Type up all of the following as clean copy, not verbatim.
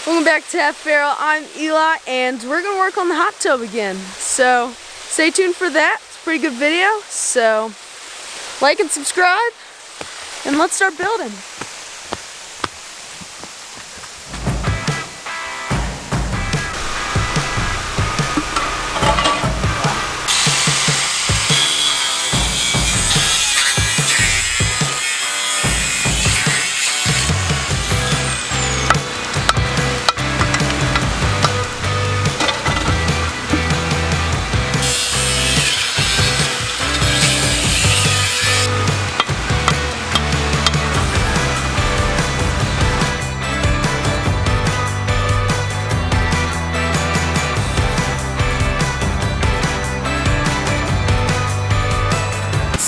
Welcome back to Half Barrel. I'm Eli, and we're going to work on the hot tub again. So, stay tuned for that. It's a pretty good video. So, like and subscribe, and let's start building.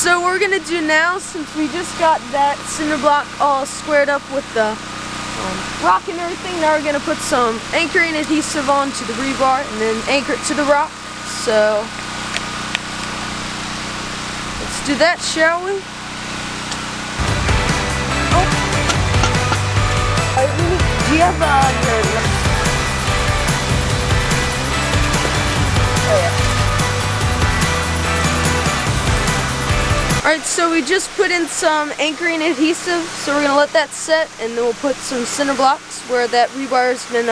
So what we're going to do now, since we just got that cinder block all squared up with the rock and everything, now we're going to put some anchoring adhesive onto the rebar and then anchor it to the rock. So let's do that, shall we? Oh. Do you have your... Oh yeah. Alright, so we just put in some anchoring adhesive, so we're going to let that set, and then we'll put some cinder blocks where that rebar has been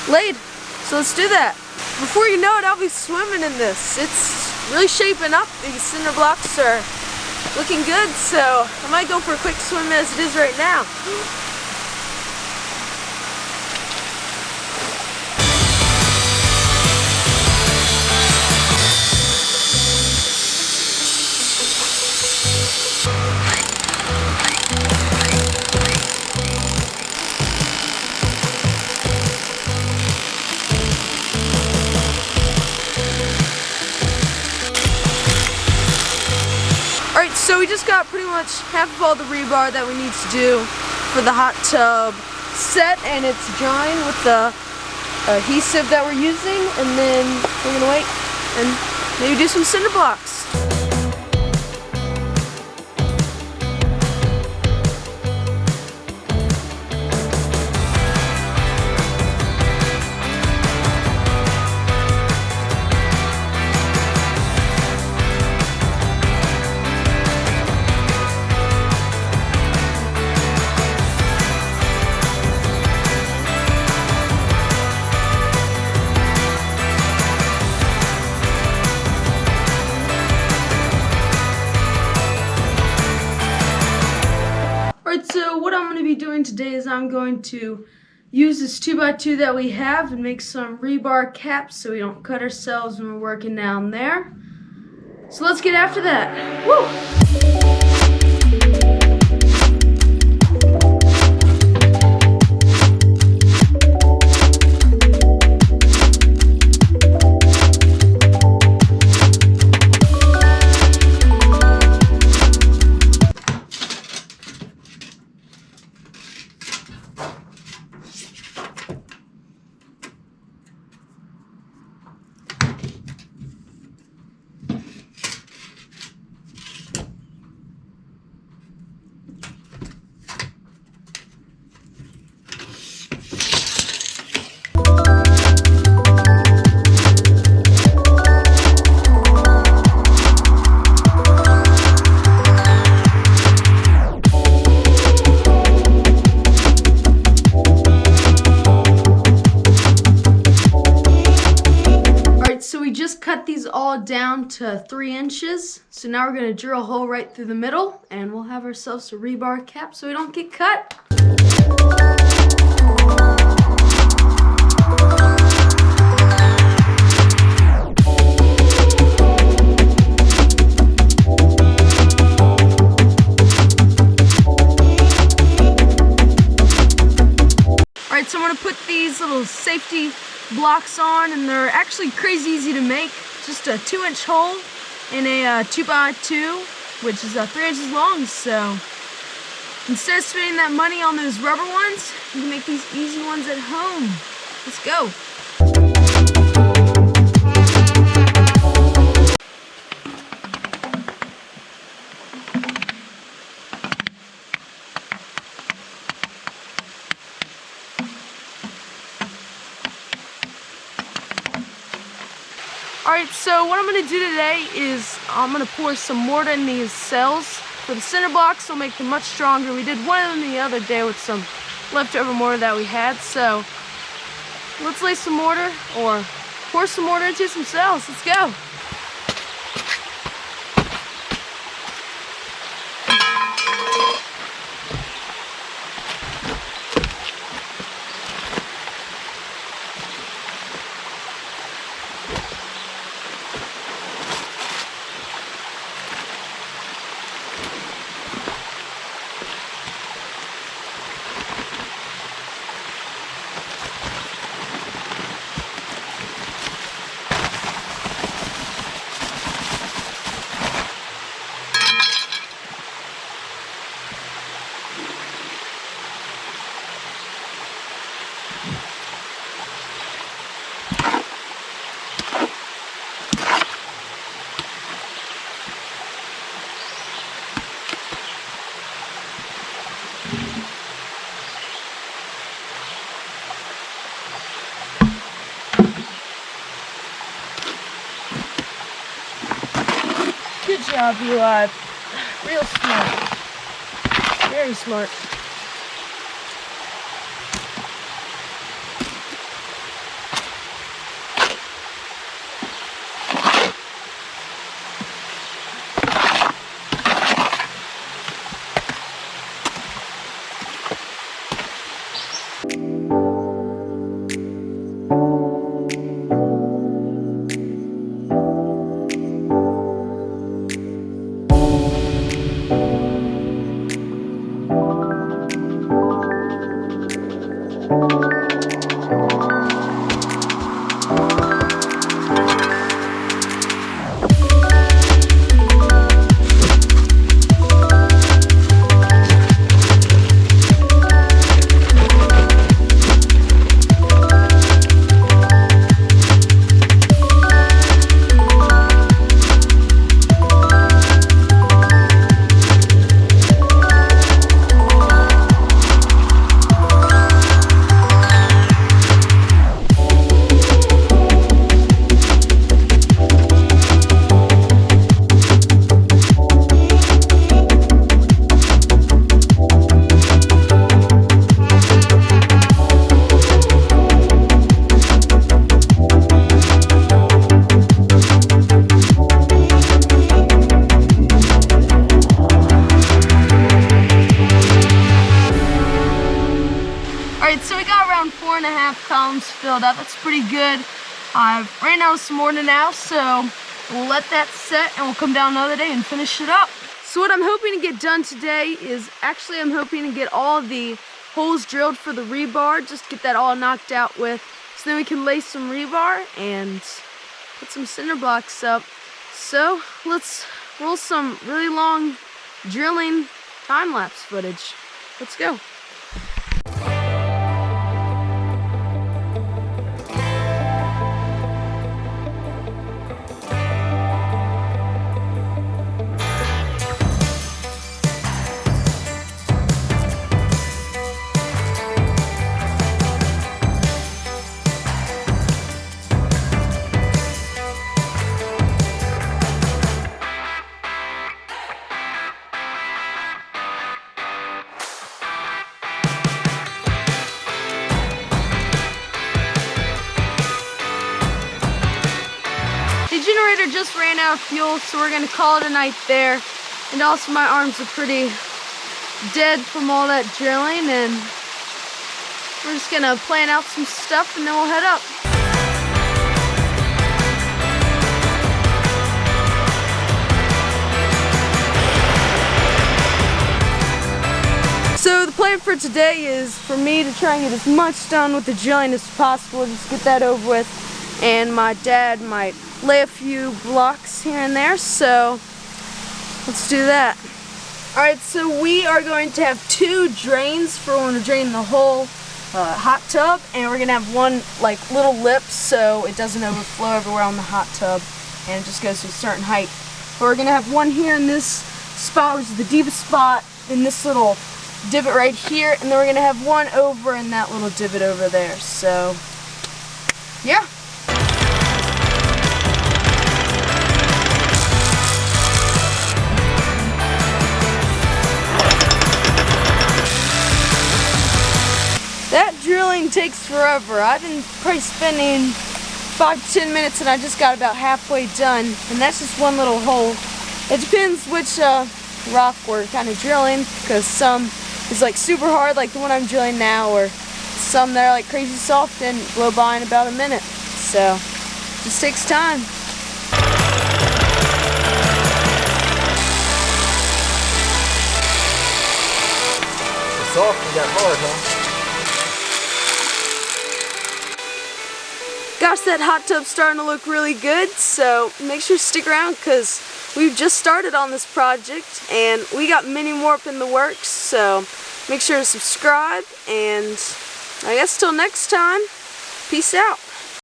laid. So let's do that. Before you know it, I'll be swimming in this. It's really shaping up. These cinder blocks are looking good, so I might go for a quick swim as it is right now. Alright, so we just got pretty much half of all the rebar that we need to do for the hot tub set, and it's drying with the adhesive that we're using, and then we're going to wait and maybe do some cinder blocks. Alright, so what I'm going to be doing today is I'm going to use this 2x2 that we have and make some rebar caps so we don't cut ourselves when we're working down there. So let's get after that. Woo! Cut these all down to 3 inches. So now we're going to drill a hole right through the middle, and we'll have ourselves a rebar cap so we don't get cut. Alright, so I'm going to put these little safety blocks on, and they're actually crazy easy to make. Just a 2-inch hole in a 2x2, which is 3 inches long. So instead of spending that money on those rubber ones, you can make these easy ones at home. Let's go. Alright, so what I'm going to do today is I'm going to pour some mortar in these cells for the cinder blocks. It'll make them much stronger. We did one of them the other day with some leftover mortar that we had. So let's lay some mortar or pour some mortar into some cells. Let's go. Good job, Eli. Real smart. Very smart. Alright, so we got around 4.5 columns filled up. That's pretty good. I've ran out of some mortar now, so we'll let that set and we'll come down another day and finish it up. So what I'm hoping to get done today is, actually I'm hoping to get all the holes drilled for the rebar, just get that all knocked out with, so then we can lay some rebar and put some cinder blocks up. So let's roll some really long drilling time-lapse footage. Let's go. The generator just ran out of fuel, so we're going to call it a night there. And also my arms are pretty dead from all that drilling, and we're just going to plan out some stuff and then we'll head up. So the plan for today is for me to try and get as much done with the drilling as possible, just get that over with, and my dad might lay a few blocks here and there, so let's do that. Alright, so we are going to have 2 drains for when we're draining the whole hot tub, and we're going to have one like little lip so it doesn't overflow everywhere on the hot tub and it just goes to a certain height. But we're going to have one here in this spot, which is the deepest spot, in this little divot right here, and then we're going to have one over in that little divot over there. So yeah. drilling takes forever. I've been probably spending 5 to 10 minutes and I just got about halfway done, and that's just one little hole. It depends which rock we're kind of drilling, because some is like super hard like the one I'm drilling now, or some that are like crazy soft and blow by in about a minute. So it just takes time. It's soft and got hard, huh? Gosh, that hot tub's starting to look really good, so make sure to stick around because we've just started on this project and we got many more up in the works, so make sure to subscribe, and I guess till next time, peace out.